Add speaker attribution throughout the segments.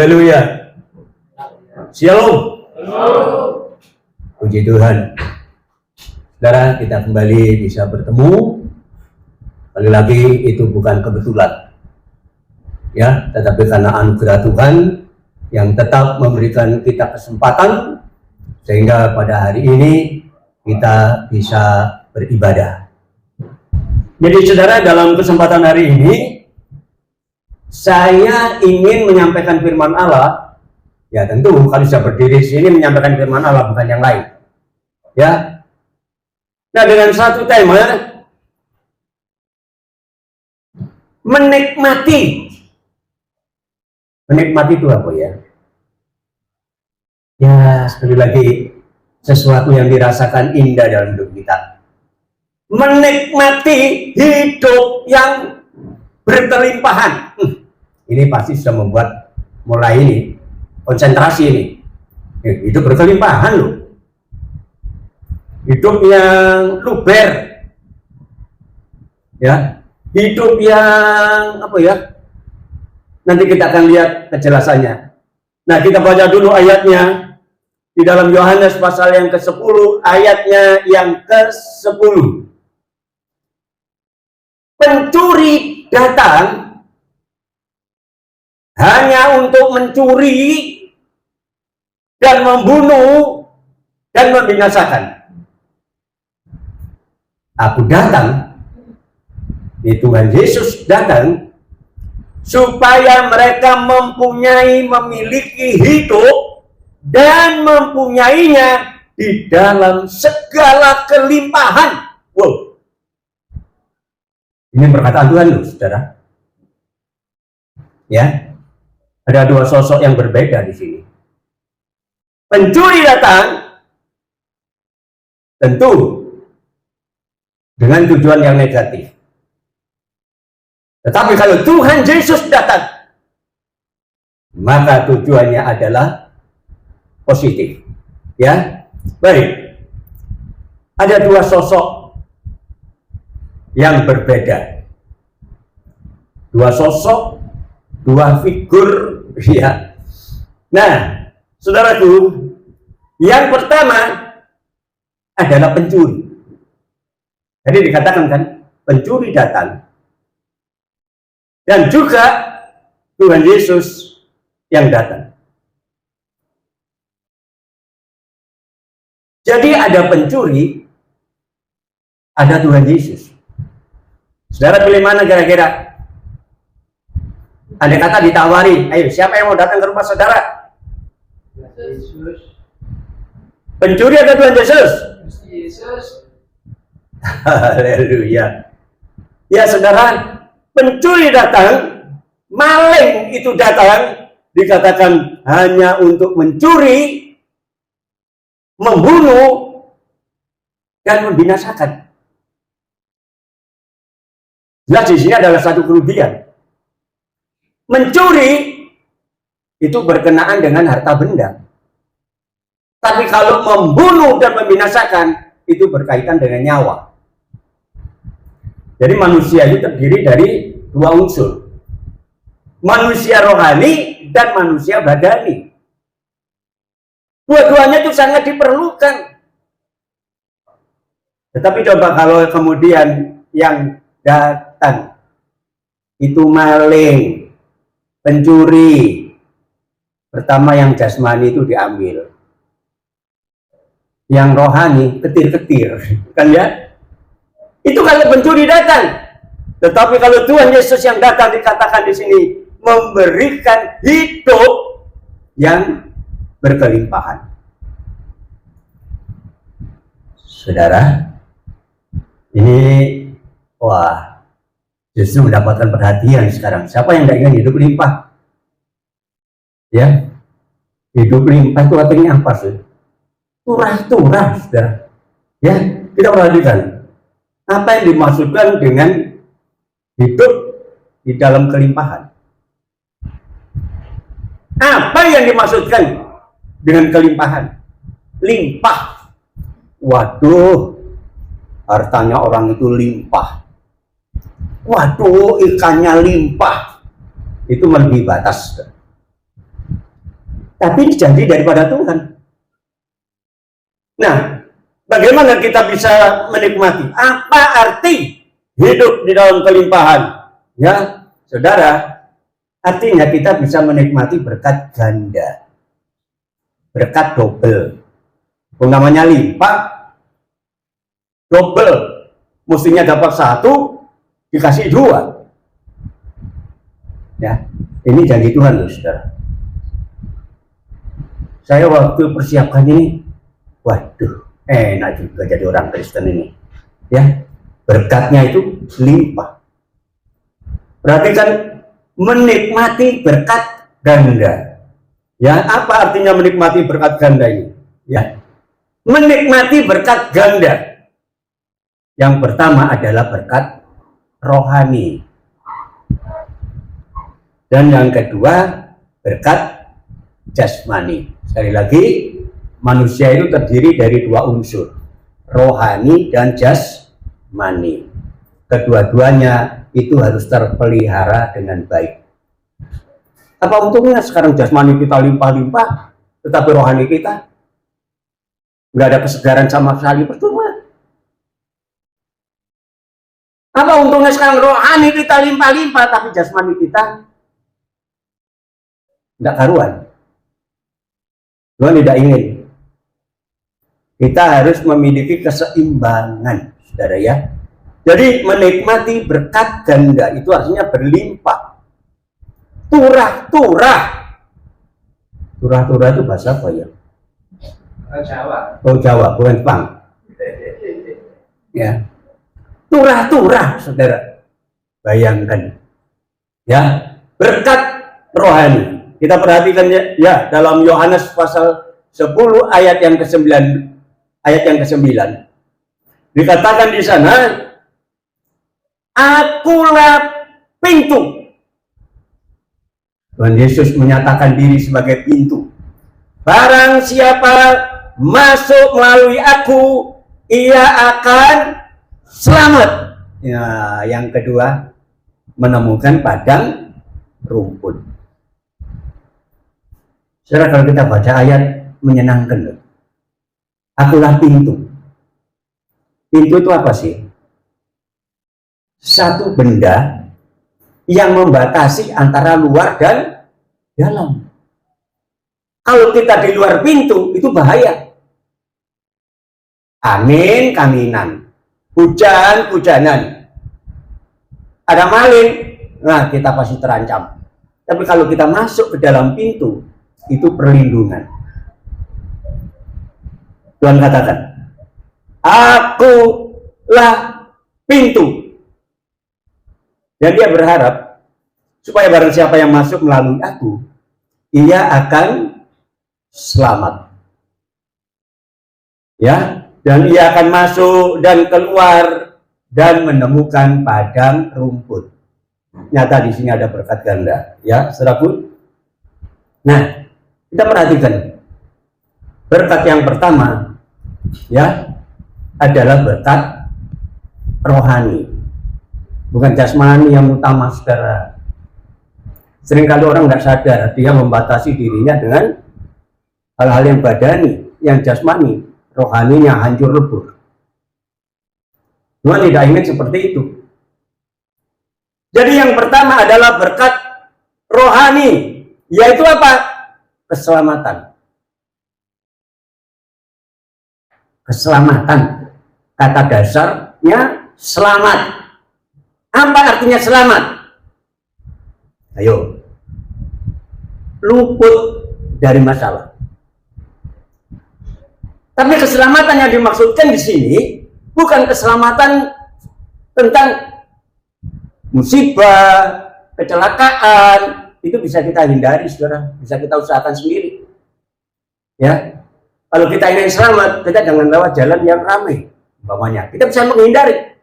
Speaker 1: Haleluya. Shalom. Puji Tuhan. Saudara, kita kembali bisa bertemu. Lagi-lagi itu bukan kebetulan. Ya, tetapi karena anugerah Tuhan yang tetap memberikan kita kesempatan sehingga pada hari ini kita bisa beribadah. Jadi saudara, dalam kesempatan hari ini saya ingin menyampaikan firman Allah. Ya tentu kalau saya berdiri di sini menyampaikan firman Allah, bukan yang lain. Ya. Nah, dengan satu tema menikmati. Menikmati itu apa ya? Ya, sekali lagi sesuatu yang dirasakan indah dalam hidup kita. Menikmati hidup yang berkelimpahan. Ini pasti sudah membuat mulai ini konsentrasi ini. Hidup berkelimpahan loh. Hidup yang luber. Ya. Hidup yang apa ya? Nanti kita akan lihat kejelasannya. Nah, kita baca dulu ayatnya di dalam Yohanes pasal yang ke-10, ayatnya yang ke-10. Pencuri datang hanya untuk mencuri dan membunuh dan membinasakan. Aku datang, Tuhan Yesus datang supaya mereka memiliki hidup dan mempunyainya di dalam segala kelimpahan. Wow. Ini perkataan Tuhan loh, saudara. Ya. Ada dua sosok yang berbeda di sini. Pencuri datang tentu dengan tujuan yang negatif. Tetapi kalau Tuhan Yesus datang, maka tujuannya adalah positif. Ya, baik. Ada dua sosok yang berbeda. Dua sosok, dua figur, ya. Nah, saudaraku, yang pertama adalah pencuri. Jadi dikatakan kan, pencuri datang. Dan juga Tuhan Yesus yang datang. Jadi ada pencuri, ada Tuhan Yesus. Saudara pilih mana kira-kira? Andai kata ditawari, ayo siapa yang mau datang ke rumah saudara?
Speaker 2: Yesus.
Speaker 1: Pencuri atau Tuhan Yesus?
Speaker 2: Yesus.
Speaker 1: Haleluya. Ya saudara, pencuri datang, maling itu datang, dikatakan hanya untuk mencuri, membunuh, dan membinasakan. Jelas di sini adalah satu kerugian. Mencuri itu berkenaan dengan harta benda. Tapi kalau membunuh dan membinasakan, itu berkaitan dengan nyawa. Jadi manusia itu terdiri dari dua unsur. Manusia rohani dan manusia badani. Dua-duanya itu sangat diperlukan. Tetapi coba kalau kemudian yang datang itu maling, pencuri, pertama yang jasmani itu diambil. Yang rohani ketir-ketir, kan ya? Itu kalau pencuri datang. Tetapi kalau Tuhan Yesus yang datang dikatakan di sini memberikan hidup yang berkelimpahan. Saudara, ini wah, justru mendapatkan perhatian sekarang. Siapa yang tidak ingin hidup limpah? Ya, hidup limpah itu artinya apa sih? Turah-turah, saudara. Ya, kita perhatikan apa yang dimaksudkan dengan hidup di dalam kelimpahan. Apa yang dimaksudkan dengan kelimpahan? Limpah. Waduh, hartanya orang itu limpah. Waduh, ikannya limpah. Itu melebihi batas. tapi janji daripada Tuhan. Nah, bagaimana kita bisa menikmati? Apa arti hidup di dalam kelimpahan? Ya, saudara, artinya kita bisa menikmati berkat ganda, berkat double. Namanya limpah, double. Mestinya dapat 1, dikasih 2. Ya, ini janji Tuhan loh, saudara. Saya waktu persiapkan ini, waduh, enak juga jadi orang Kristen ini. Ya, berkatnya itu limpah. Perhatikan, menikmati berkat ganda. Ya, apa artinya menikmati berkat ganda ini? Ya, menikmati berkat ganda. Yang pertama adalah berkat rohani. Dan yang kedua, berkat jasmani. Sekali lagi, manusia itu terdiri dari 2 unsur, rohani dan jasmani. Kedua-duanya itu harus terpelihara dengan baik. Apa untungnya sekarang jasmani kita limpah-limpah, tetapi rohani kita nggak ada kesegaran sama sekali? Percuma. Apa untungnya sekarang rohani kita limpah-limpah, tapi jasmani kita nggak karuan? Tuhan tidak ingin. Kita harus memiliki keseimbangan, saudara ya. Jadi menikmati berkat ganda itu artinya berlimpah. Turah-turah. Turah-turah itu bahasa apa ya?
Speaker 2: Jawa.
Speaker 1: Oh, Jawa, bukan Jepang. Ya. Turah-turah, saudara. Bayangkan. Ya, berkat rohani. Kita perhatikan ya dalam Yohanes pasal 10 ayat yang ke-9. Ayat yang ke-9. Dikatakan di sana, akulah pintu. Tuhan Yesus menyatakan diri sebagai pintu. Barang siapa masuk melalui aku, ia akan selamat. Ya, yang kedua, menemukan padang rumput. Saudara, kalau kita baca ayat menyenangkan loh. Akulah pintu. Pintu itu apa sih? Satu benda yang membatasi antara luar dan dalam. Kalau kita di luar pintu, itu bahaya. Angin, kanginan. Hujan, hujanan. Ada maling, nah kita pasti terancam. Tapi kalau kita masuk ke dalam pintu, itu perlindungan. Tuhan katakan, akulah pintu. Dan dia berharap supaya barang siapa yang masuk melalui aku, ia akan selamat. Ya, dan ia akan masuk dan keluar dan menemukan padang rumput. Nyata di sini ada berkat ganda, ya, saudaraku. Nah, kita perhatikan berkat yang pertama, ya, adalah berkat rohani, bukan jasmani yang utama, saudara. Seringkali orang nggak sadar dia membatasi dirinya dengan hal-hal yang badani, yang jasmani, rohaninya hancur lebur. Tuhan tidak ingin seperti itu. Jadi yang pertama adalah berkat rohani, yaitu apa? Keselamatan. Keselamatan. Kata dasarnya selamat. Apa artinya selamat? Ayo. Luput dari masalah. Tapi keselamatan yang dimaksudkan di sini bukan keselamatan tentang musibah, kecelakaan. Itu bisa kita hindari, saudara. Bisa kita usahakan sendiri. Ya, kalau kita ingin selamat, kita jangan lewat jalan yang ramai. Umpamanya, kita bisa menghindari.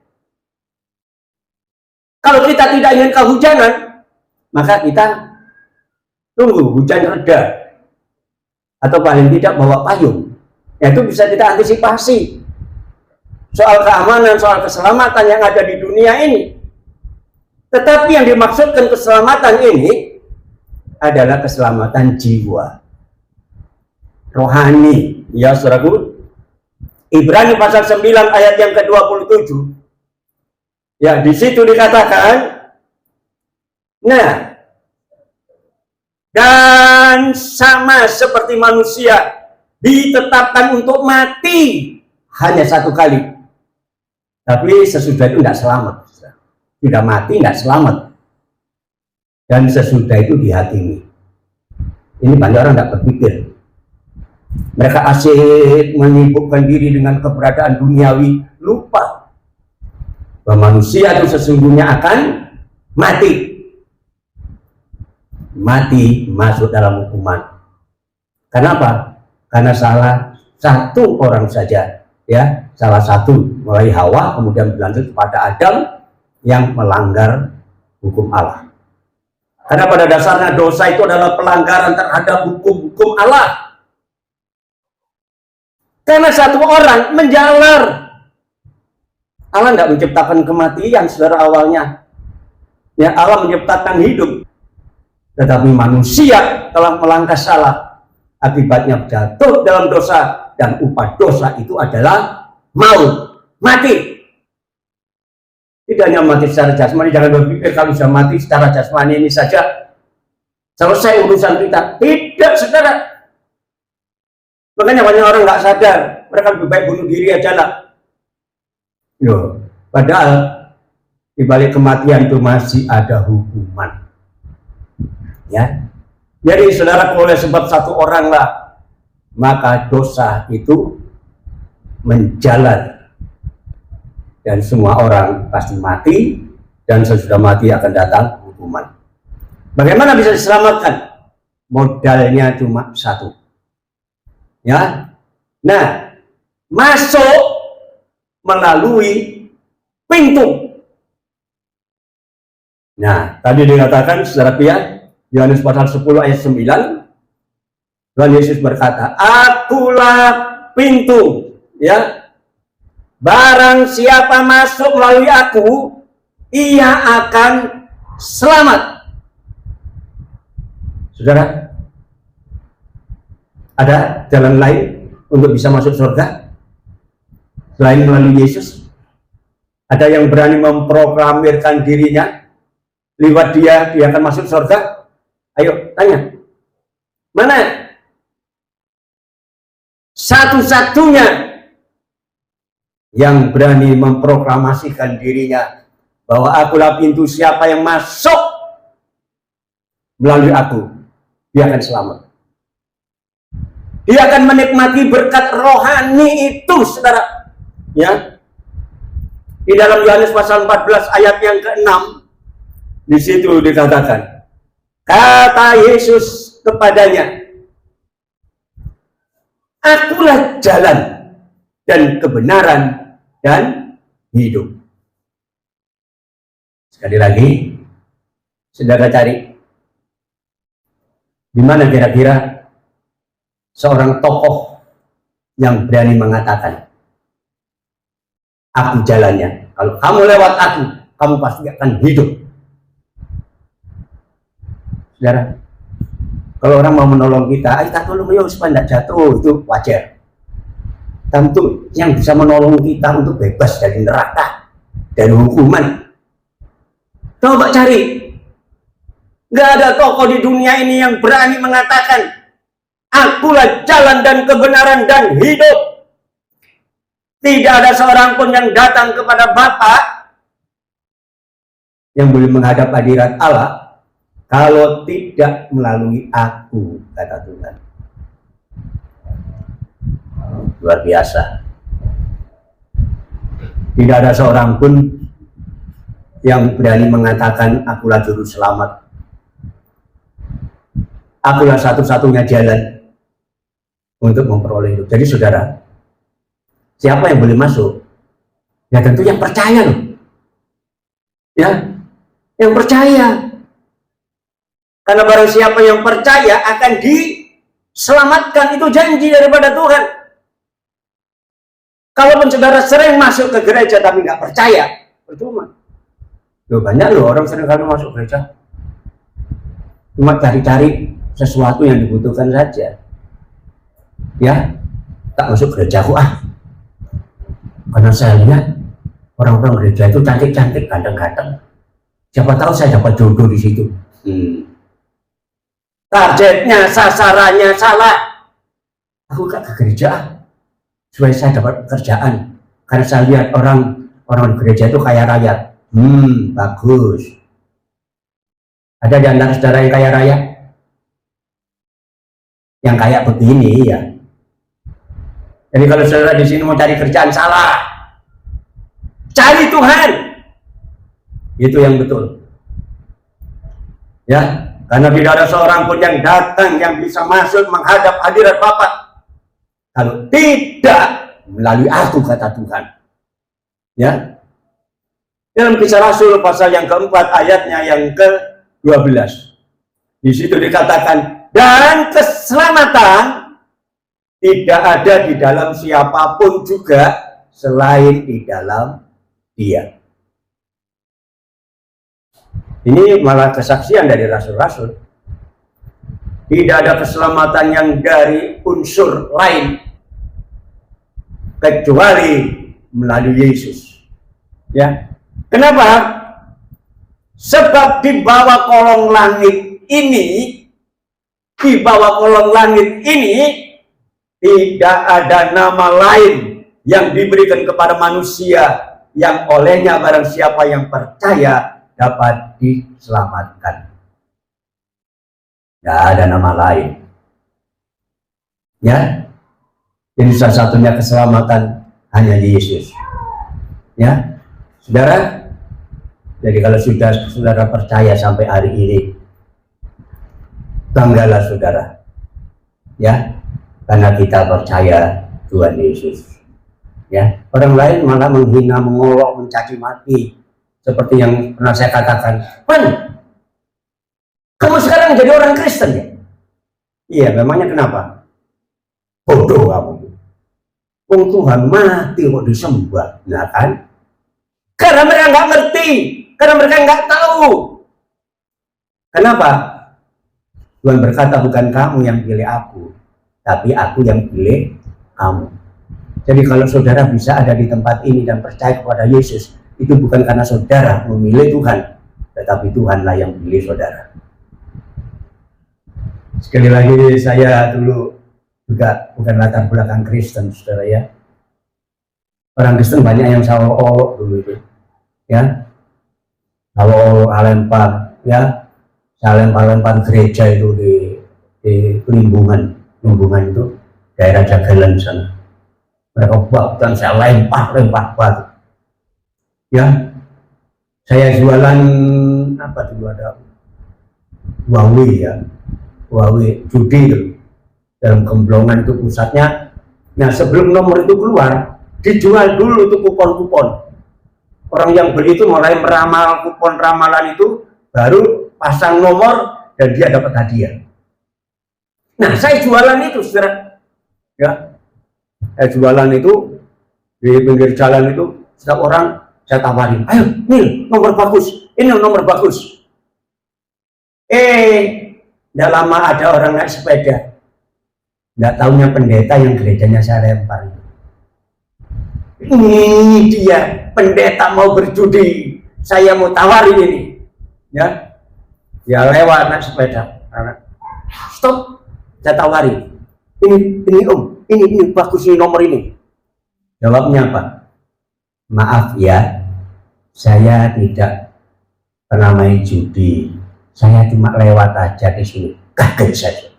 Speaker 1: Kalau kita tidak ingin kehujanan, maka kita tunggu hujan reda, atau paling tidak bawa payung. Ya, itu bisa kita antisipasi soal keamanan, soal keselamatan yang ada di dunia ini. Tetapi yang dimaksudkan keselamatan ini adalah keselamatan jiwa. rohani. Ya, saudaraku. Ibrani pasal 9 ayat yang ke-27. Ya, di situ dikatakan, nah, dan sama seperti manusia ditetapkan untuk mati hanya satu kali. Tapi sesudah itu tidak selamat. Sudah mati tidak selamat. Dan sesudah itu dihakimi. Ini banyak orang tidak berpikir. Mereka asyik menyibukkan diri dengan keberadaan duniawi, lupa bahwa manusia itu sesungguhnya akan mati. Mati masuk dalam hukuman. Kenapa? Karena salah satu orang saja, ya, salah satu mulai Hawa kemudian berlanjut kepada Adam yang melanggar hukum Allah. Karena pada dasarnya dosa itu adalah pelanggaran terhadap hukum-hukum Allah. Karena satu orang menjalar. Allah tidak menciptakan kematian, saudara, awalnya. Ya, Allah menciptakan hidup. Tetapi manusia telah melangkah salah. Akibatnya jatuh dalam dosa. Dan upah dosa itu adalah maut, mati. Tidak hanya mati secara jasmani. Jangan berpikir kalau sudah mati secara jasmani ini saja selesai urusan kita. Tidak, saudara. Makanya banyak orang nggak sadar. Mereka lebih baik bunuh diri aja lah. Yo, padahal di balik kematian itu masih ada hukuman. Ya. Jadi saudara, oleh sebab satu orang lah, maka dosa itu menjalar. Dan semua orang pasti mati, dan sesudah mati akan datang hukuman. Bagaimana bisa diselamatkan? Modalnya cuma satu. Ya. Nah, masuk melalui pintu. Nah, tadi dikatakan, saudara pia, Yohanes pasal 10 ayat 9, Tuhan Yesus berkata, akulah pintu, ya. Barang siapa masuk melalui aku, ia akan selamat. Saudara, ada jalan lain untuk bisa masuk surga selain melalui Yesus? Ada yang berani memproklamirkan dirinya, lewat dia akan masuk surga? Ayo, tanya. Mana? Satu-satunya yang berani memproklamasikan dirinya bahwa akulah pintu, siapa yang masuk melalui aku, dia akan selamat. Dia akan menikmati berkat rohani itu, saudara. Ya. Di dalam Yohanes pasal 14 ayat yang ke-6, di situ dikatakan, kata Yesus kepadanya, akulah jalan dan kebenaran dan hidup. Sekali lagi, saudara cari di mana kira-kira seorang tokoh yang berani mengatakan, aku jalannya. Kalau kamu lewat aku, kamu pasti akan hidup. Saudara, kalau orang mau menolong kita, kita tolong ya supaya tidak jatuh, itu wajar. Tentu yang bisa menolong kita untuk bebas dari neraka dan hukuman. Coba cari. Nggak ada tokoh di dunia ini yang berani mengatakan, akulah jalan dan kebenaran dan hidup. Tidak ada seorang pun yang datang kepada Bapa yang boleh menghadap hadirat Allah kalau tidak melalui aku, kata Tuhan. Luar biasa. Tidak ada seorang pun yang berani mengatakan akulah juru selamat. Akulah satu-satunya jalan untuk memperoleh hidup. Jadi saudara, siapa yang boleh masuk? Ya tentu yang percaya loh. Ya, yang percaya. Karena barang siapa yang percaya akan diselamatkan, itu janji daripada Tuhan. Kalaupun saudara sering masuk ke gereja tapi nggak percaya, percuma. Loh, banyak loh orang sering kali masuk gereja, cuma cari-cari sesuatu yang dibutuhkan saja. Ya, tak masuk gerejaku karena saya lihat orang-orang gereja itu cantik-cantik, ganteng-ganteng. Siapa tahu saya dapat jodoh di situ. Targetnya, sasarannya salah. Aku gak ke gereja supaya saya dapat pekerjaan. Karena saya lihat orang di gereja itu kaya raya. Bagus. Ada di antara saudara yang kaya raya? Yang kayak begini ya. Jadi kalau saudara di sini mau cari kerjaan, salah. Cari Tuhan. Itu yang betul. Ya, karena tidak ada seorang pun yang datang yang bisa masuk menghadap hadirat Bapa kalau tidak melalui aku, kata Tuhan. Ya. Dalam Kisah Rasul pasal yang keempat ayatnya yang ke-12. Di situ dikatakan, dan keselamatan tidak ada di dalam siapapun juga selain di dalam Dia. Ini malah kesaksian dari rasul-rasul. Tidak ada keselamatan yang dari unsur lain kecuali melalui Yesus. Ya. Kenapa? Sebab di bawah kolong langit ini, tidak ada nama lain yang diberikan kepada manusia yang olehnya barang siapa yang percaya dapat diselamatkan. Tidak ada nama lain. Ya, jadi salah satunya keselamatan hanya di Yesus. Ya, saudara. Jadi kalau sudah saudara percaya sampai hari ini, banggalah saudara. Ya, karena kita percaya Tuhan Yesus. Ya, orang lain malah menghina, mengolok, mencaci maki, seperti yang pernah saya katakan. Kamu sekarang jadi orang Kristen ya? Iya, memangnya kenapa? Bodoh kamu. Tuhan mati kok disembah, nah kan? Karena mereka nggak ngerti, karena mereka nggak tahu. Kenapa? Tuhan berkata, bukan kamu yang pilih aku, tapi aku yang pilih kamu. Jadi kalau saudara bisa ada di tempat ini dan percaya kepada Yesus, itu bukan karena saudara memilih Tuhan, tetapi Tuhanlah yang pilih saudara. Sekali lagi, saya dulu juga bukan latar belakang Kristen, saudara ya. Orang Kristen banyak yang sawo dulu itu, ya. Sawo lempar, ya. Saya lempar gereja itu di Limbungan itu daerah Jagalan sana. Mereka buat dan saya lempar batu. Ya, saya jualan apa dulu, ada Huawei ya, Huawei judi itu dalam Gemblongan itu pusatnya. Nah sebelum nomor itu keluar, dijual dulu itu kupon-kupon. Orang yang beli itu mulai meramal kupon ramalan itu, baru pasang nomor dan dia dapat hadiah. Nah saya jualan itu, saudara. Ya. Jualan itu di pinggir jalan itu, setiap orang saya tawarin, ayo Mil, nomor bagus, ini nomor bagus. Tidak lama ada orang naik sepeda, nggak taunya pendeta yang gerejanya saya lempar. Ini dia pendeta mau berjudi, saya mau tawarin ini, ya, dia lewat naik sepeda, stop, saya tawarin, ini om. Ini bagus, ini nomor ini. Jawabnya apa? Maaf ya, saya tidak pernah main judi. Saya cuma lewat aja di sini. Kaget saja.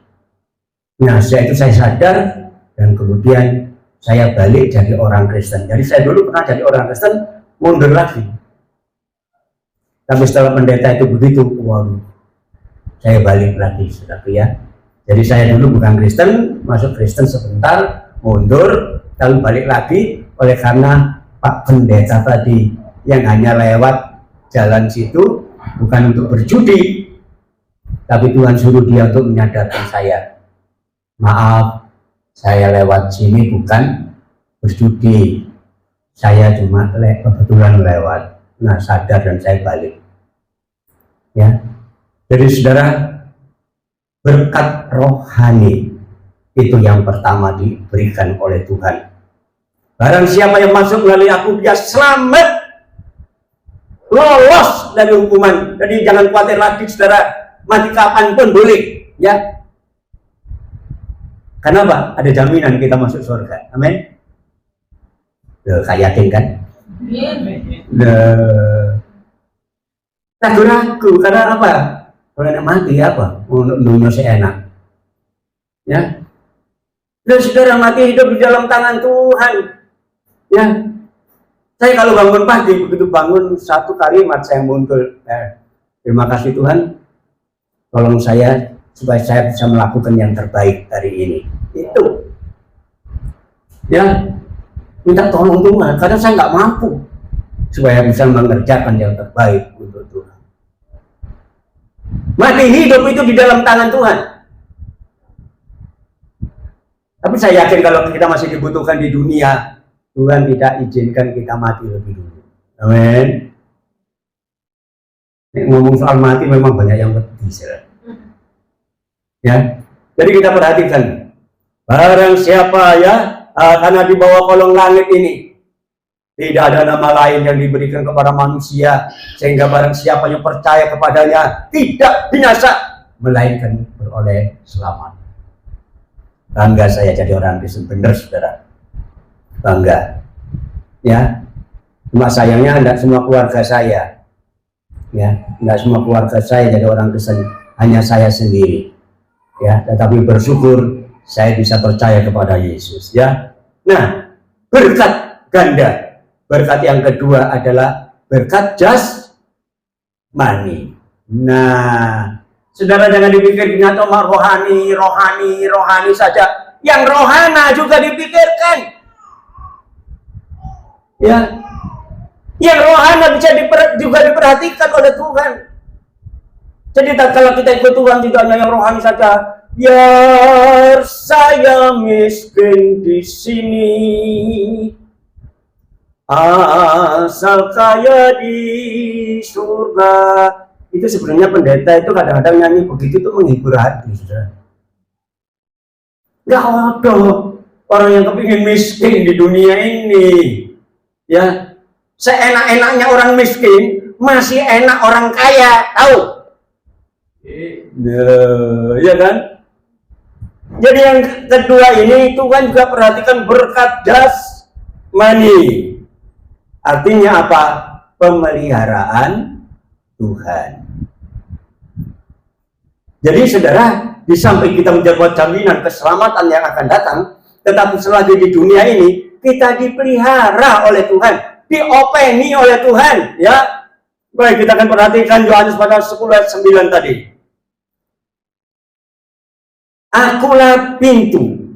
Speaker 1: Nah, saya sadar dan kemudian saya balik jadi orang Kristen. Jadi saya dulu pernah jadi orang Kristen, mundur lagi. Tapi setelah pendeta itu begitu, wow, saya balik lagi, saudara ya. Jadi saya dulu bukan Kristen, masuk Kristen sebentar, mundur, lalu balik lagi, oleh karena Pak Pendeta tadi yang hanya lewat jalan situ, bukan untuk berjudi, tapi Tuhan suruh dia untuk menyadarkan saya, maaf, saya lewat sini bukan berjudi, saya cuma kebetulan lewat. Nah sadar dan saya balik. Ya, jadi saudara, berkat rohani Itu yang pertama diberikan oleh Tuhan. Barang siapa yang masuk melalui aku, dia selamat, lolos dari hukuman. Jadi jangan khawatir lagi, saudara, mati kapanpun boleh, ya. Kenapa? Ada jaminan kita masuk surga. Amin. Kayak yakin kan? Ragu-ragu karena apa? Kalau enak mati apa? Untuk seenak. Ya. Dan saudara, mati hidup di dalam tangan Tuhan. Ya. Saya kalau bangun pagi, begitu bangun satu kalimat saya muncul. Terima kasih Tuhan. Tolong saya supaya saya bisa melakukan yang terbaik hari ini. Itu. Ya. Minta tolong Tuhan, karena saya nggak mampu supaya bisa mengerjakan yang terbaik untuk Tuhan. Mati hidup itu di dalam tangan Tuhan. Tapi saya yakin kalau kita masih dibutuhkan di dunia, Tuhan tidak izinkan kita mati lebih dulu. Amin. Ngomong soal mati memang banyak yang pedih. Ya, jadi kita perhatikan. Barang siapa ya, karena di bawah kolong langit ini tidak ada nama lain yang diberikan kepada manusia, sehingga barang siapa yang percaya kepadanya tidak binasa, melainkan beroleh selamat. Bangga saya jadi orang Kristen, benar saudara, bangga. Ya, cuma sayangnya tidak semua keluarga saya, ya, tidak semua keluarga saya jadi orang Kristen, hanya saya sendiri. Ya, tetapi bersyukur saya bisa percaya kepada Yesus. Ya, nah, berkat ganda. Berkat yang kedua adalah berkat jasmani. Nah, saudara jangan dipikir cuma rohani saja. Yang rohana juga dipikirkan. Ya, yang rohana bisa juga diperhatikan oleh Tuhan. Jadi kalau kita ikut Tuhan tidak hanya yang rohani saja. Biar saya miskin di sini, asal kaya di surga. Itu sebenarnya pendeta itu kadang-kadang nyanyi begitu tuh menghibur hati, saudara. Nggak ada orang yang kepingin miskin di dunia ini. Ya, seenak-enaknya orang miskin masih enak orang kaya, tahu? Ya kan? Jadi yang kedua ini Tuhan juga perhatikan berkat jasmani. Artinya apa? Pemeliharaan Tuhan. Jadi saudara, di samping kita mendapat jaminan keselamatan yang akan datang, tetapi selagi di dunia ini kita dipelihara oleh Tuhan, diopeni oleh Tuhan, ya. Baik, kita akan perhatikan Yohanes pasal 10 ayat 9 tadi. Akulah pintu.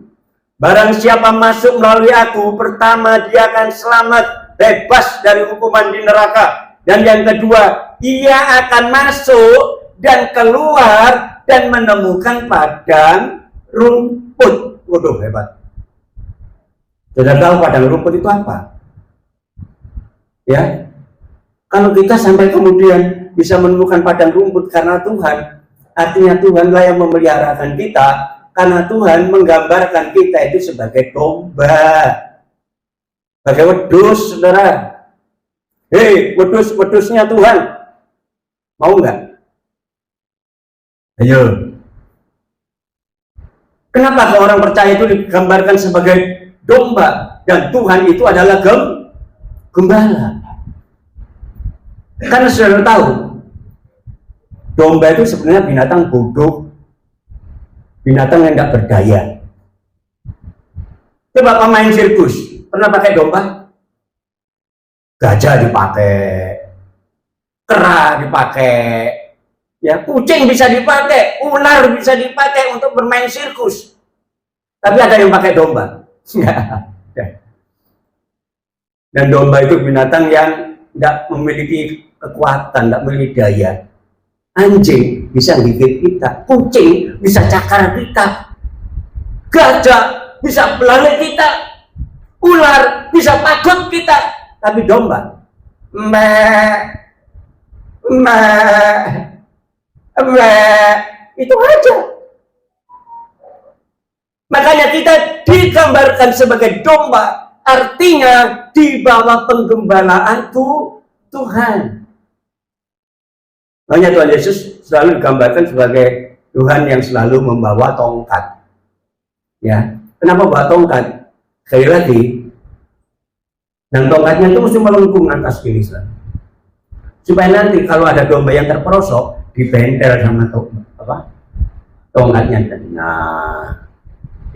Speaker 1: Barang siapa masuk melalui aku, pertama dia akan selamat, bebas dari hukuman di neraka. Dan yang kedua, ia akan masuk dan keluar dan menemukan padang rumput. Waduh, hebat. Sudah tahu padang rumput itu apa? Ya, kalau kita sampai kemudian bisa menemukan padang rumput karena Tuhan, artinya Tuhanlah yang memeliharakan kita, karena Tuhan menggambarkan kita itu sebagai domba, sebagai wedus, saudara. Hei, wedus-wedusnya Tuhan, mau nggak? Ayo. Kenapa orang percaya itu digambarkan sebagai domba dan Tuhan itu adalah gembala? Karena saudara tahu, domba itu sebenarnya binatang bodoh, binatang yang tidak berdaya. Coba pemain sirkus, pernah pakai domba? Gajah dipakai, kera dipakai, ya, kucing bisa dipakai, ular bisa dipakai untuk bermain sirkus. Tapi ada yang pakai domba? Dan domba itu binatang yang tidak memiliki kekuatan, tidak memiliki daya. Anjing bisa gigit kita, kucing bisa cakar kita, gajah bisa belalai kita, ular bisa takut kita. Tapi domba, itu aja. Makanya Makanya kita digambarkan sebagai domba, artinya di bawah penggembalaan Tuhan. Makanya Tuhan Yesus selalu digambarkan sebagai Tuhan yang selalu membawa tongkat. Ya, kenapa bawa tongkat? Sekali lagi, dan tongkatnya itu mesti melengkung atas kiri selatan. Supaya nanti kalau ada domba yang terperosok, dibentel sama tongkatnya. Nah,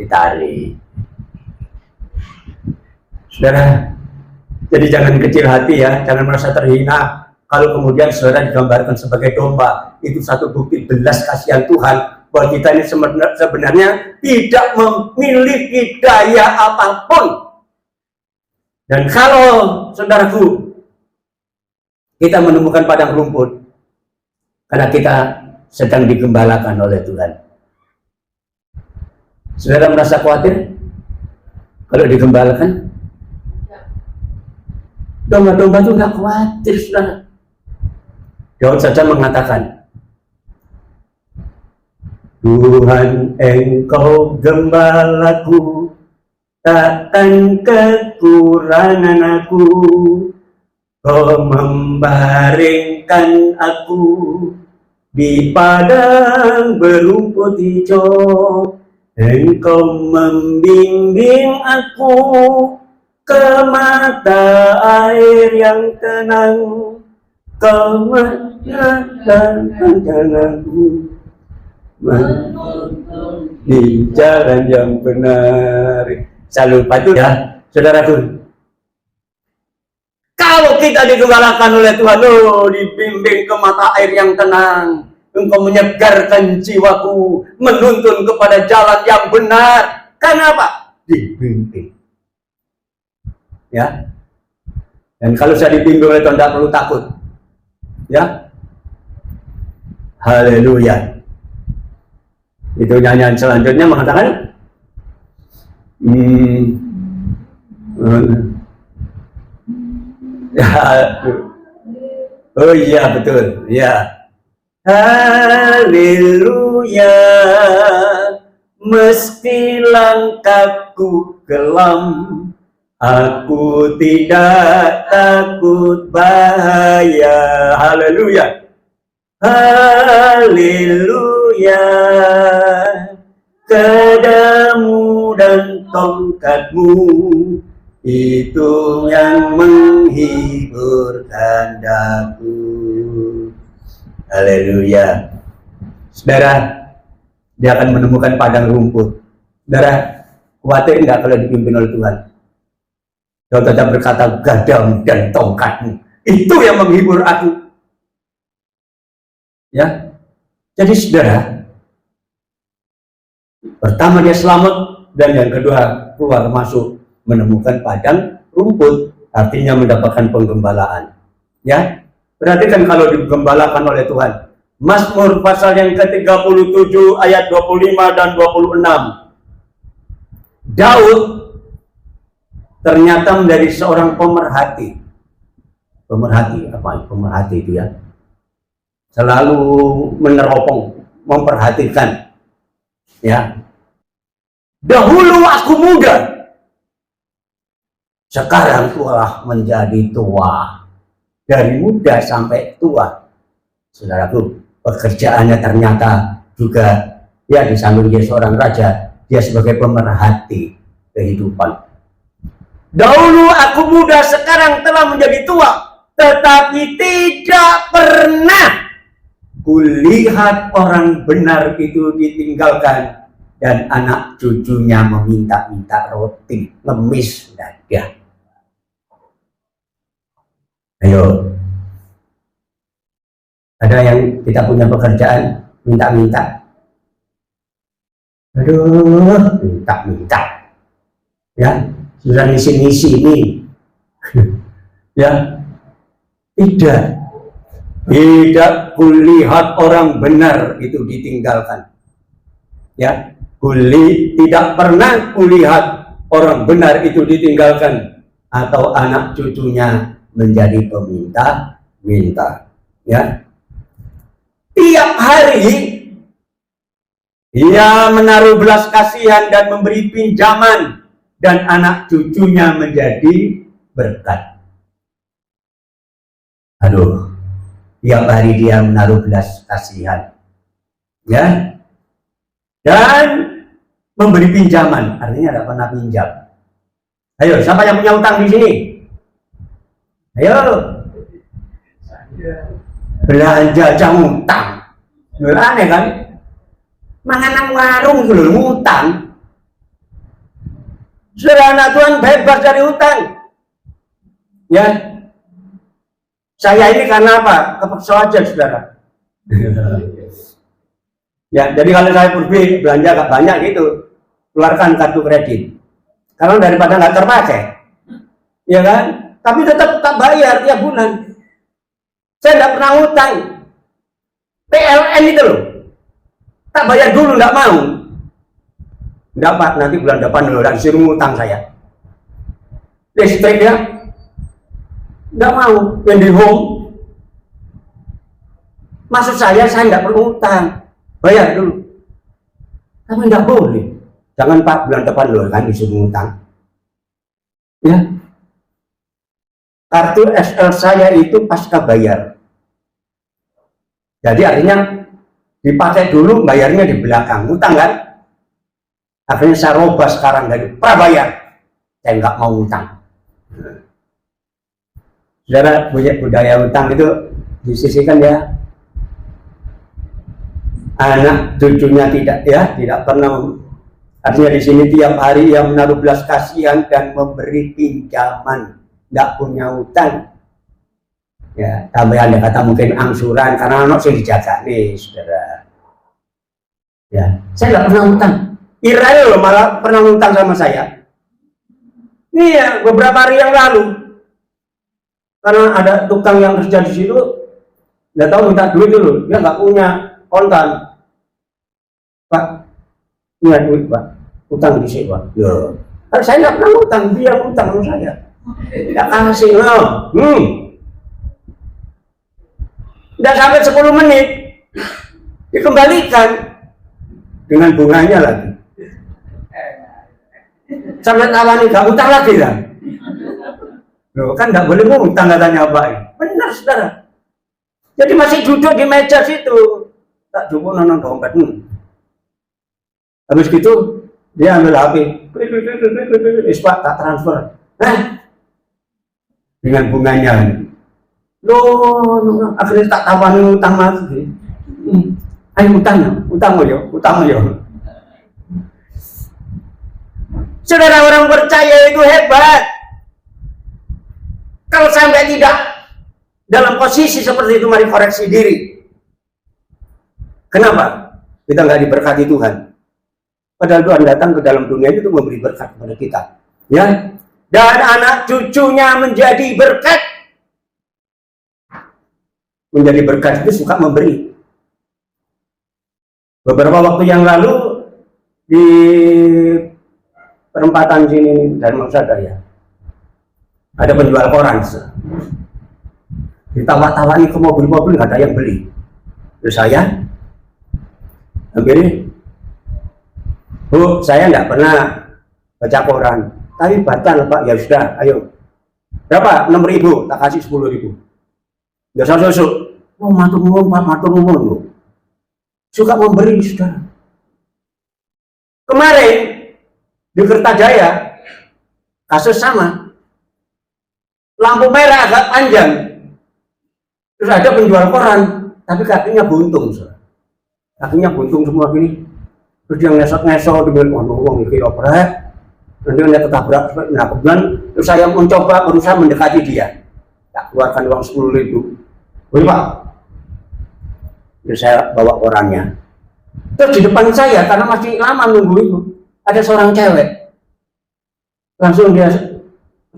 Speaker 1: ditarik. Saudara, jadi jangan kecil hati ya, jangan merasa terhina. Kalau kemudian saudara digambarkan sebagai domba, itu satu bukti belas kasihan Tuhan bahwa kita ini sebenarnya tidak memiliki daya apapun. Dan kalau saudaraku, kita menemukan padang rumput karena kita sedang digembalakan oleh Tuhan. Saudara merasa khawatir kalau digembalakan? Domba-domba itu nggak khawatir, saudara. Daud saja mengatakan, Tuhan engkau gembalaku, takkan kekurangan aku. Kau membaringkan aku di padang berumput hijau. Engkau membimbing aku ke mata air yang tenang. Kau menenangkan jalanku di jalan yang benar. Saya lupa itu ya, saudaraku. Kalau kita digembalakan oleh Tuhan, dibimbing ke mata air yang tenang, Engkau menyegarkan jiwaku, menuntun kepada jalan yang benar. Kenapa? Dibimbing. Ya. Dan kalau saya dibimbing oleh Tuhan, tidak perlu takut. Ya, haleluya. Itu nyanyian selanjutnya mengatakan, oh iya betul, ya. Haleluya, meski langkahku kelam, aku tidak takut bahaya. Haleluya. Haleluya. Kedamu dan tongkatmu itu yang menghiburkan daku. Haleluya. Saudara, dia akan menemukan padang rumput. Saudara, khawatir enggak kalau dipimpin oleh Tuhan? Kau tetap berkata, gadamu dan tongkatmu itu yang menghibur aku. Ya, jadi saudara, pertama dia selamat, dan yang kedua keluar masuk menemukan padang rumput, artinya mendapatkan penggembalaan. Ya, berarti kan kalau digembalakan oleh Tuhan. Mazmur pasal yang ke-37 ayat 25 dan 26. Daud ternyata menjadi seorang pemerhati. Pemerhati, apa pemerhati itu ya? Selalu meneropong, memperhatikan. Ya. Dahulu aku muda, sekarang telah menjadi tua. Dari muda sampai tua. Saudaraku, pekerjaannya ternyata juga, ya di samping dia seorang raja, dia sebagai pemerhati kehidupan. Dahulu aku muda, sekarang telah menjadi tua, tetapi tidak pernah kulihat orang benar itu ditinggalkan dan anak cucunya meminta-minta roti, ngemis dada. Ayo, ada yang kita punya pekerjaan minta-minta? Aduh, minta-minta. Ya, sudah ngisi-ngisi ini. Ya, tidak kulihat orang benar itu ditinggalkan. Ya, tidak pernah kulihat orang benar itu ditinggalkan atau anak cucunya menjadi peminta-minta. Ya, tiap hari Ia menaruh belas kasihan dan memberi pinjaman, dan anak cucunya menjadi berkat. Aduh, tiap hari dia menaruh belas kasihan, ya, dan memberi pinjaman, artinya tidak pernah pinjam. Ayo, siapa yang punya utang di sini? Ayo, belanja aja ngutang, aneh kan? Manganan warung itu loh, ngutang. Saudara anak Tuhan bebas dari utang. Ya, saya ini karena apa? Kepeksa aja, saudara. Ya, jadi kalau saya pergi belanja gak banyak gitu, keluarkan kartu kredit. Karena daripada nggak terpakai, ya kan? Tapi tetap tak bayar tiap bulan. Saya nggak pernah utang. PLN itu loh, tak bayar dulu, nggak mau. Nggak Pak, nanti bulan depan loh, dan suruh ngutang saya. Listrik ya, nggak mau. IndiHome, maksud saya nggak perlu utang, bayar dulu. Tapi nggak boleh. Jangan Pak, bulan depan loh kan disuruh ngutang. Ya, kartu SL saya itu pasca bayar. Jadi artinya dipakai dulu, bayarnya di belakang, ngutang kan? Akhirnya saya robah sekarang dari prabayar, saya nggak mau utang. Saudara, budaya utang itu disisihkan ya. Anak cucunya tidak pernah. Artinya di sini tiap hari ia menaruh belas kasihan dan memberi pinjaman, tidak punya utang. Ya, tambah ada kata mungkin angsuran karena anak saya dijaga nih, saudara. Ya, saya nggak pernah utang. Israel loh malah pernah utang sama saya. Iya, beberapa hari yang lalu, karena ada tukang yang kerja di situ, nggak tahu minta duit dulu, dia nggak punya kontan. Pak, punya duit Pak, utang di sini Pak. Loh, saya nggak pernah utang, dia utang sama saya. Nggak kasih loh. Nggak sampai 10 menit dikembalikan dengan bunganya lagi. Sampai tawani nggak utang lagi lah. Loh, kan nggak boleh ngutang katanya Pak. Benar saudara. Jadi masih duduk di meja situ, tak cukup nonton dompet. Habis gitu dia ambil HP, Pak tak transfer, dengan bunganya. Loh, akhirnya tak tawani utang lagi. Ayo utang yo. Saudara, orang percaya itu hebat. Kalau sampai tidak dalam posisi seperti itu, mari koreksi diri. Kenapa kita nggak diberkati Tuhan? Padahal Tuhan datang ke dalam dunia itu memberi berkat kepada kita, ya. Dan anak cucunya menjadi berkat. Menjadi berkat itu suka memberi. Beberapa waktu yang lalu di perempatan sini dan Maksudaya ada penjual koran. Ditawar-tawari ke mobil-mobil nggak ada yang beli. Terus saya ambil. Bu, saya nggak pernah baca koran, tapi baca lah Pak. Ya sudah, ayo. Berapa? 6.000, tak kasih 10.000. Nggak usah susuk. Oh, matur nuwun Pak, matur nuwun. Suka memberi, saudara. Kemarin di Kertajaya kasus sama. Lampu merah agak panjang. Terus ada penjual koran, tapi kakinya buntung, saudara. Kakinya buntung semua gini. Terus dia ngesot-ngesot, dia bilang, oh, uang ini oprek. Nanti dia ketabrak, nah kemudian terus saya mencoba berusaha mendekati dia. Tak keluarkan uang 10.000. Boleh Pak? Terus saya bawa korannya. Terus di depan saya, karena masih lama nunggu itu, ada seorang cewek. Langsung dia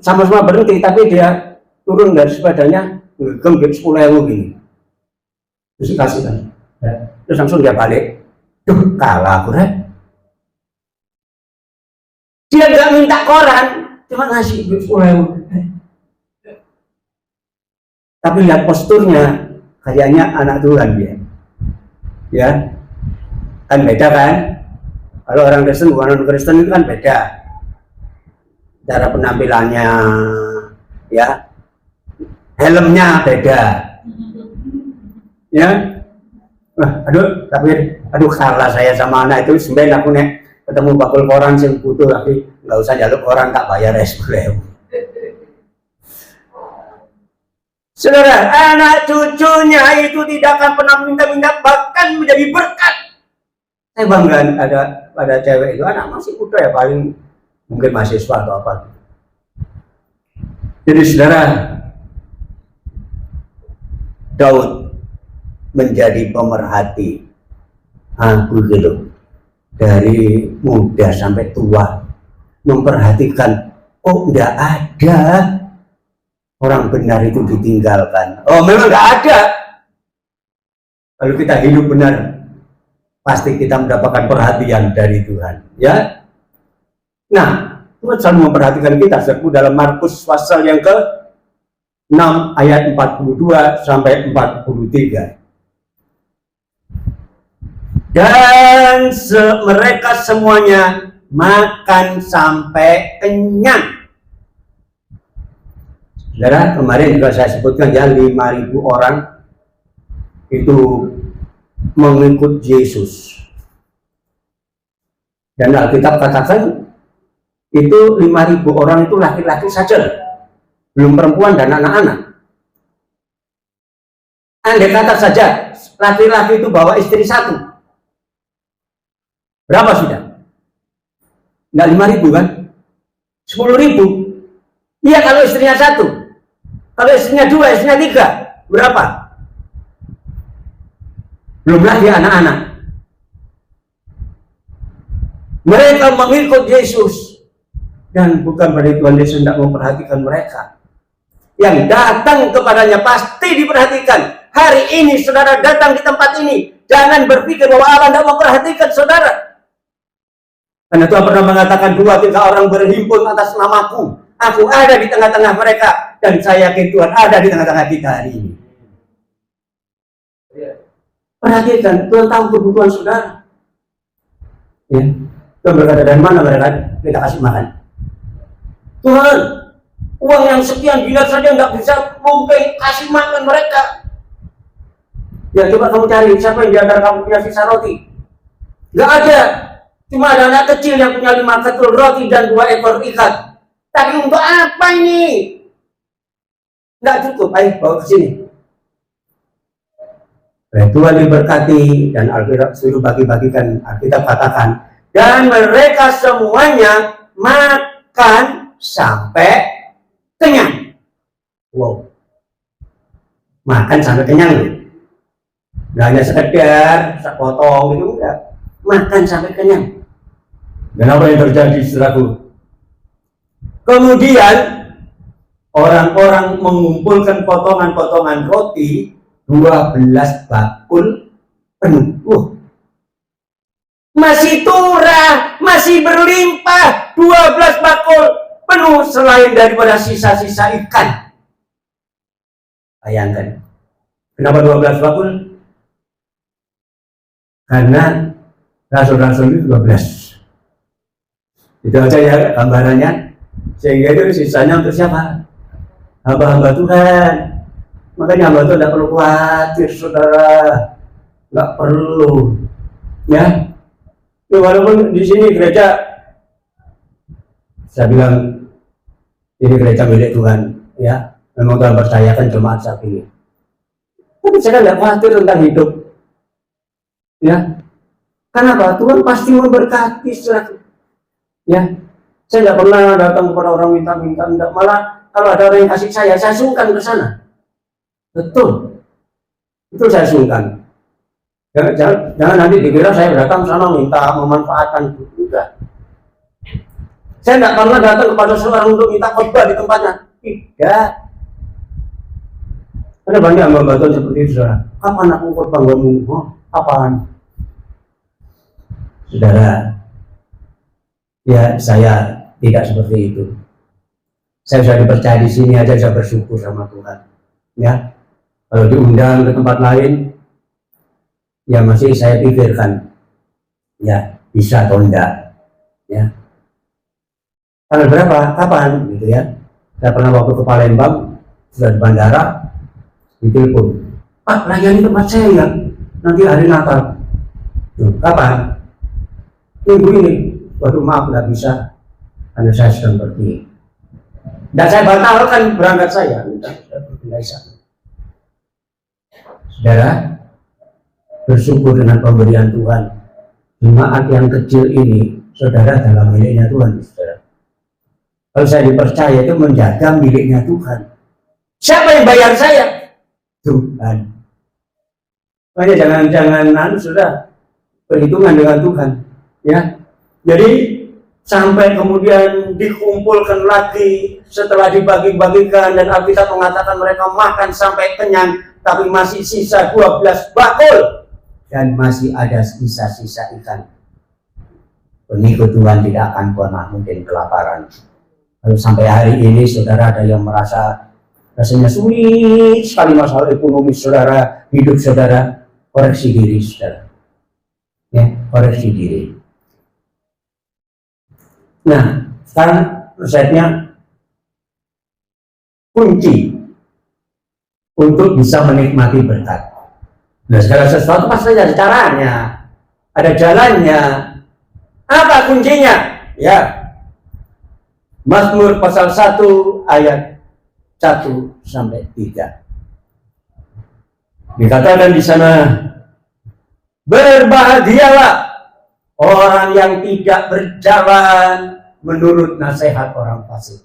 Speaker 1: sama-sama berhenti, tapi dia turun dari sepedanya, gembit 10.000 gini. Terus kasih kan. Terus langsung dia balik. Duh, kalah aku Dia nggak minta koran, cuma ngasih duit 10.000. Tapi lihat posturnya, kayaknya anak Tuhan dia. Ya, Kan beda kan? Kalau orang Kristen bukan non Kristen itu kan beda. Cara penampilannya, ya, helmnya beda, ya. Aduh salah saya sama anak itu. Sebenarnya aku nek ketemu bakul koran sing butuh, tapi nggak usah jaluk koran, tak bayar boleh. Saudara, anak cucunya itu tidak akan pernah minta-minta, bahkan menjadi berkat. Saya bangga ada cewek itu, anak masih muda ya, paling mungkin mahasiswa atau apa. Jadi saudara, Daud menjadi pemerhati aku gitu, dari muda sampai tua, memperhatikan, oh enggak ada orang benar itu ditinggalkan. Oh memang enggak ada. Kalau kita hidup benar, pasti kita mendapatkan perhatian dari Tuhan, ya. Nah, Tuhan selalu memperhatikan kita. Sebut dalam Markus pasal yang ke-6 ayat 42 sampai 43. Dan mereka semuanya makan sampai kenyang. Saudara, kemarin juga saya sebutkan ya, 5.000 orang itu mengikut Yesus. Dan Alkitab katakan itu 5.000 orang itu laki-laki saja, belum perempuan dan anak-anak. Andai kata saja laki-laki itu bawa istri satu, berapa sudah? Enggak 5.000 kan? 10.000. Iya kalau istrinya satu. Kalau istrinya dua, istrinya tiga, berapa? Belum lagi anak-anak. Mereka mengikut Yesus. Dan bukan berarti Tuhan Yesus tidak memperhatikan mereka. Yang datang kepadanya pasti diperhatikan. Hari ini saudara datang di tempat ini, jangan berpikir bahwa Allah tidak memperhatikan saudara. Karena Tuhan pernah mengatakan 2-3 orang berhimpun atas namaku, aku ada di tengah-tengah mereka. Dan saya yakin Tuhan ada di tengah-tengah kita hari ini. Perhatikan, Tuhan tahu kebutuhan saudara. Ya, Tuhan berkata, dari mana mereka kita kasih makan? Tuhan, uang yang sekian gila saja nggak bisa mungkin kasih makan mereka. Ya coba kamu cari siapa yang di antara kamu punya sisa roti? Nggak ada. Cuma ada anak kecil yang punya 5 ketul roti dan 2 ekor ikan. Tapi untuk apa ini? Nggak cukup. Ayo bawa ke sini. Tuhan diberkati dan Alkitab suruh bagi-bagikan. Alkitab katakan, dan mereka semuanya makan sampai kenyang. Wow, makan sampai kenyang. Nggak hanya sekedar sepotong gitu, enggak. Makan sampai kenyang. Dan apa yang terjadi saudaraku? Kemudian orang-orang mengumpulkan potongan-potongan roti 12 bakul penuh. Masih turah, masih berlimpah, 12 bakul penuh selain daripada sisa-sisa ikan. Bayangkan. Kenapa 12 bakul? Karena rasul-rasul itu 12. Itu aja ya gambarannya. Sehingga itu sisanya untuk siapa? Hamba-hamba Tuhan. Makanya hamba Tuhan tidak perlu khawatir, saudara. Nggak perlu. Ya. Walaupun di sini gereja, saya bilang ini gereja milik Tuhan, ya. Memang Tuhan percayakan jemaat saat ini. Tapi saya tidak khawatir tentang hidup. Ya. Kenapa? Tuhan pasti memberkati, saudara. Ya. Saya tidak pernah datang kepada orang minta-minta, malah kalau ada orang yang kasih saya sungkan ke sana. Betul. Betul saya sungkan. Jangan nanti dikira saya datang sana minta memanfaatkan juga. Saya tidak pernah datang kepada seorang untuk minta khotbah di tempatnya. Tidak. Ada banyak hamba-hamba seperti itu, saudara. Kapan aku khotbah ngomong? Oh, kapan? Saudara, ya saya tidak seperti itu. Saya sudah dipercaya di sini aja, saya bersyukur sama Tuhan. Ya, kalau diundang ke tempat lain, ya masih saya pikirkan Ya, bisa atau enggak. Ya. Tanggal berapa? Kapan? Gitu ya. Saya pernah waktu ke Palembang, sudah di bandara, ditelepon. Pak, layani tempat saya ya, nanti hari Natal. Tuh, kapan? Minggu ini. Waduh, maaf, nggak bisa. Karena saya sedang pergi. Dan saya batalkan berangkat saya. Tidak bisa. Saudara, bersyukur dengan pemberian Tuhan. Jemaat yang kecil ini, saudara, dalam miliknya Tuhan, saudara. Kalau saya dipercaya itu menjaga miliknya Tuhan. Siapa yang bayar saya? Tuhan. Makanya jangan sudah perhitungan dengan Tuhan. Ya, jadi sampai kemudian dikumpulkan lagi setelah dibagi-bagikan dan Alkitab mengatakan mereka makan sampai kenyang, tapi masih sisa 12 bakul dan masih ada sisa-sisa ikan. Pengikut Tuhan tidak akan pernah mungkin kelaparan. Kalau sampai hari ini saudara ada yang merasa rasanya sulit sekali masalah ekonomi saudara, hidup saudara, koreksi diri saudara. Ya, koreksi diri. Nah, sekarang resepnya kunci untuk bisa menikmati berkat. Nah, segala sesuatu pasti ada caranya, ada jalannya. Apa kuncinya? Ya, Mazmur pasal 1 ayat 1 sampai 3. Dikatakan di sana, berbahagialah orang yang tidak berjalan menurut nasihat orang fasik,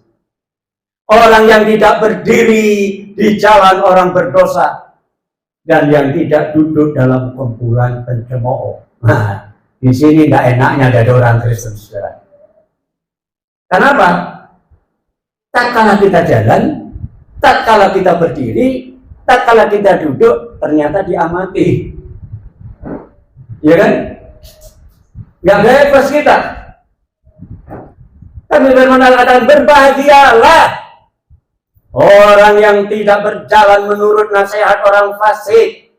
Speaker 1: orang yang tidak berdiri di jalan orang berdosa, dan yang tidak duduk dalam kumpulan pencemooh. Nah, di sini nggak enaknya dari orang Kristen, saudara. Kenapa? Tak kala kita jalan, tak kala kita berdiri, tak kala kita duduk, ternyata diamati. Ya kan? Nggak bebas kita. Tapi firman Allah katakan, berbahagialah orang yang tidak berjalan menurut nasihat orang fasik,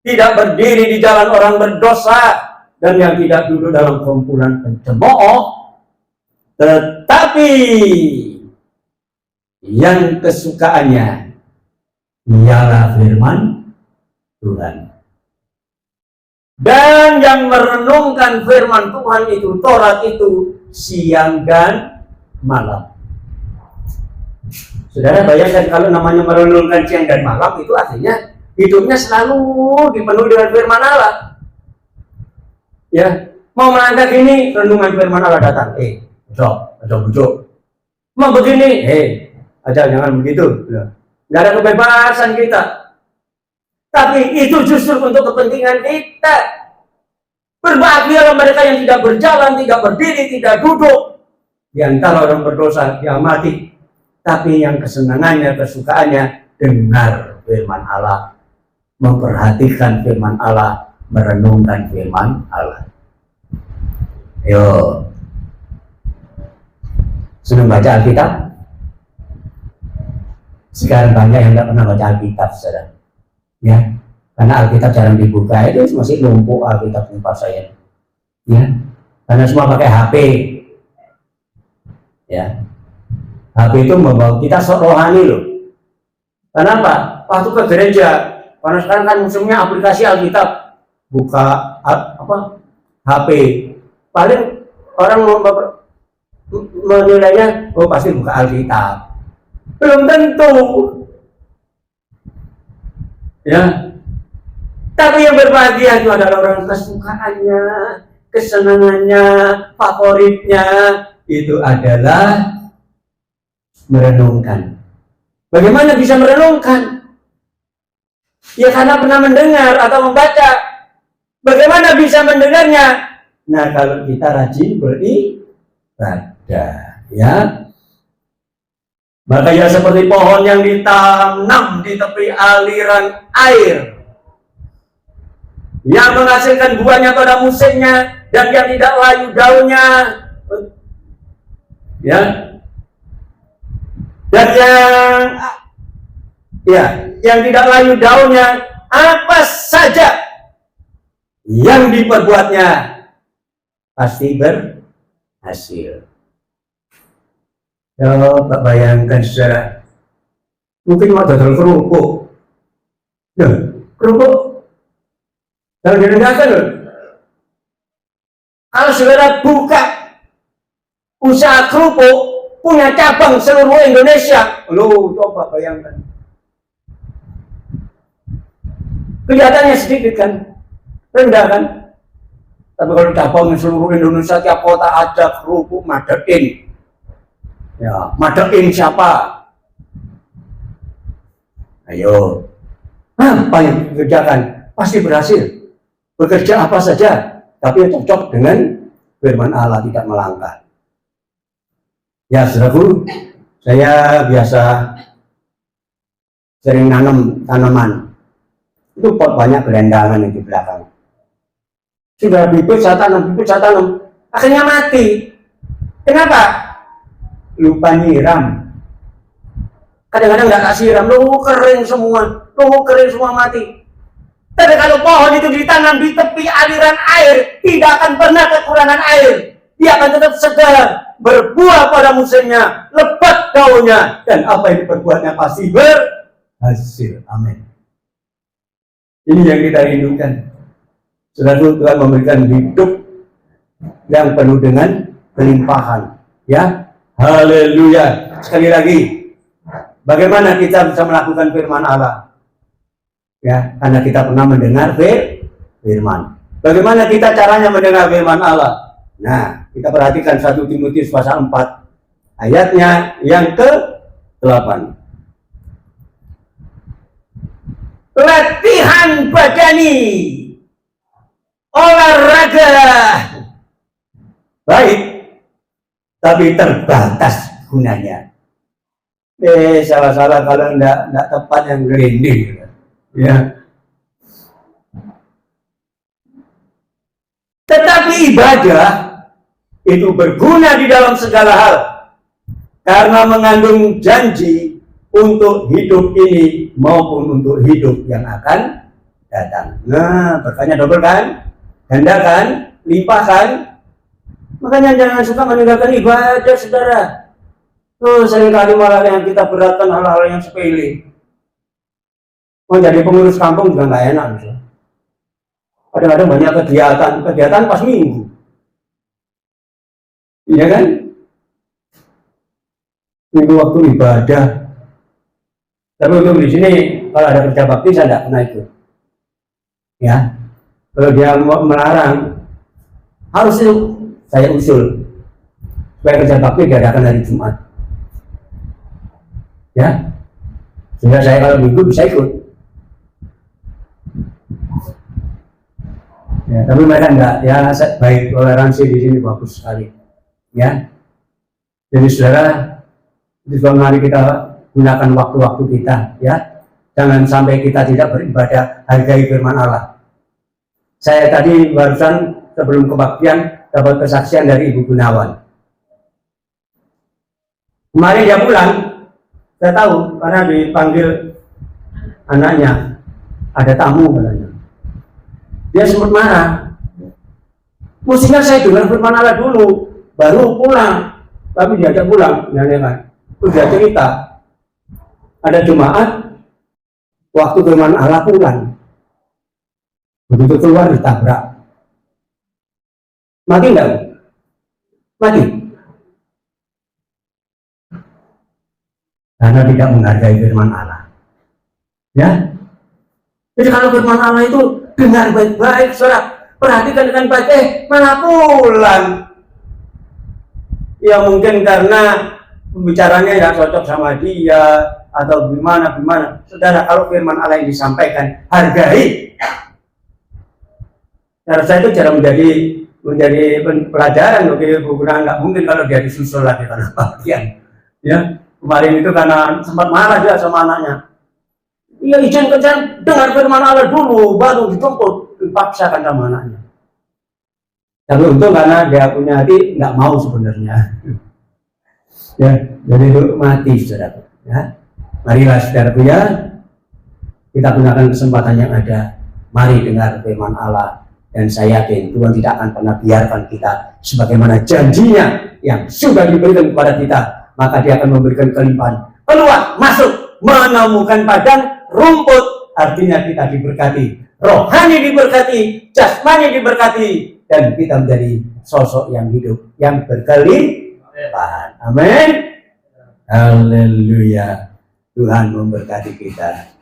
Speaker 1: tidak berdiri di jalan orang berdosa, dan yang tidak duduk dalam kumpulan pencemooh, tetapi yang kesukaannya ialah firman Tuhan. Dan yang merenungkan firman Tuhan itu, Taurat itu, siang dan malam. Saudara bayangkan kalau namanya merenungkan siang dan malam, itu artinya hidupnya selalu dipenuhi dengan firman Allah. Ya, mau melangkah gini, renungan firman Allah datang. Bujuk. Mau begini, jangan begitu. Nggak ada kebebasan kita. Tapi itu justru untuk kepentingan kita. Berbahagialah mereka yang tidak berjalan, tidak berdiri, tidak duduk di antara orang berdosa, diamati. Tapi yang kesenangannya, kesukaannya dengar firman Allah, memperhatikan firman Allah, merenungkan firman Allah. Yo, senang baca Alkitab? Sekarang banyak yang tidak pernah baca Alkitab, saudara. Ya, karena Alkitab jarang dibuka, itu masih numpuk Alkitab tempat saya. Ya, karena semua pakai HP. Ya, HP itu membawa kita sok rohani loh. Kenapa? Waktu ke gereja, karena sekarang kan musimnya aplikasi Alkitab, buka HP, paling orang menilainya, oh pasti buka Alkitab. Belum tentu. Ya, tapi yang berbahagia itu adalah orang kesukaannya, kesenangannya, favoritnya itu adalah merenungkan. Bagaimana bisa merenungkan? Ya karena pernah mendengar atau membaca. Bagaimana bisa mendengarnya? Nah, kalau kita rajin beribadah, ya. Maka ya seperti pohon yang ditanam di tepi aliran air, yang menghasilkan buahnya pada musimnya dan yang tidak layu daunnya, ya. Dan yang tidak layu daunnya, apa saja yang diperbuatnya pasti berhasil. Ya, Pak bayangkan saudara, mungkin mau dodol kerupuk. Ya, kerupuk kalau direndahkan loh. Kalau saudara buka usaha kerupuk, punya cabang seluruh Indonesia, loh coba bayangkan. Kelihatannya sedikit kan, rendah kan. Tapi kalau cabang seluruh Indonesia, tiap kota ada kerupuk Madein. Ya, Madein siapa? Ayo, apa yang dikerjakan? Pasti berhasil. Bekerja apa saja, tapi cocok dengan firman Allah, tidak melanggar. Ya, saudaraku, saya biasa sering nanam tanaman. Itu pot banyak gelendangan di belakang. Sudah bibit saya tanam, akhirnya mati. Kenapa? Lupa nyiram. Kadang-kadang nggak kasih siram, kering semua mati. Tapi kalau pohon itu ditanam di tepi aliran air, tidak akan pernah kekurangan air. Dia akan tetap segar, berbuah pada musimnya, lebat daunnya, dan apa yang diperbuatnya pasti berhasil. Amin. Ini yang kita rindukan. Saudara, Tuhan memberikan hidup yang penuh dengan kelimpahan. Ya, haleluya. Sekali lagi, bagaimana kita bisa melakukan firman Allah? Ya, karena kita pernah mendengar firman. Bagaimana kita caranya mendengar firman Allah? Nah, kita perhatikan 1 Timotius pasal 4 ayatnya yang ke-8. Latihan badani, olahraga baik, tapi terbatas gunanya. Salah-salah kalau enggak tepat yang gelinding. Ya. Tetapi ibadah itu berguna di dalam segala hal karena mengandung janji untuk hidup ini maupun untuk hidup yang akan datang. Nah, berkahnya double kan? Ganda kan? Limpah kan? Makanya jangan suka meninggalkan ibadah, saudara. Seringkali malah yang kita beratkan hal-hal yang sepele. Mau jadi pengurus kampung juga nggak enak, misalnya. Kadang-kadang banyak kegiatan pas minggu. Iya kan? Minggu waktu ibadah. Tapi untuk di sini kalau ada kerja bakti saya tidak pernah ikut. Ya, kalau dia melarang, harus itu saya usul supaya kerja bakti diadakan hari Jumat. Ya, sehingga saya kalau minggu bisa ikut. Ya, tapi mereka enggak, ya baik toleransi di sini bagus sekali. Ya, jadi saudara, itu mari kita gunakan waktu-waktu kita, ya. Jangan sampai kita tidak beribadah, hargai firman Allah. Saya tadi barusan sebelum kebaktian dapat kesaksian dari Ibu Gunawan. Kemarin dia pulang, saya tahu karena dipanggil anaknya, ada tamu katanya. Dia sempat marah. Mestinya saya dengar firman Allah dulu, baru pulang. Tapi diajak pulang, ya kan? Udah cerita, ada jemaat, waktu firman Allah pulang, begitu keluar ditabrak. Mati enggak? Mati. Karena tidak menghargai firman Allah. Ya. Jadi kalau firman Allah itu dengar baik-baik, saudara, perhatikan dengan baik. Malah pulang. Ya mungkin karena pembicaranya ya cocok sama dia atau gimana. Saudara, kalau firman Allah yang disampaikan, hargai. Cara saya itu cara menjadi pelajaran bagi Ibu Gunawan. Nggak mungkin kalau dia disusul lagi karena bagian. Ya, kemarin itu karena sempat marah dia sama anaknya. Iya, izinkan dengar firman Allah dulu, baru dituntut, dipaksakan sama anaknya. Tapi untung karena dia punya hati, nggak mau sebenarnya. Ya, jadi itu mati, saudara. Ya, marilah saudaraku ya, kita gunakan kesempatan yang ada. Mari dengar firman Allah Dan saya yakin Tuhan tidak akan pernah biarkan kita sebagaimana janjinya yang sudah diberikan kepada kita. Maka dia akan memberikan kelimpahan. Keluar, masuk, menemukan padang rumput. Artinya kita diberkati. Rohani diberkati, jasmani diberkati. Dan kita menjadi sosok yang hidup, yang berkelimpahan. Amin. Haleluya. Tuhan memberkati kita.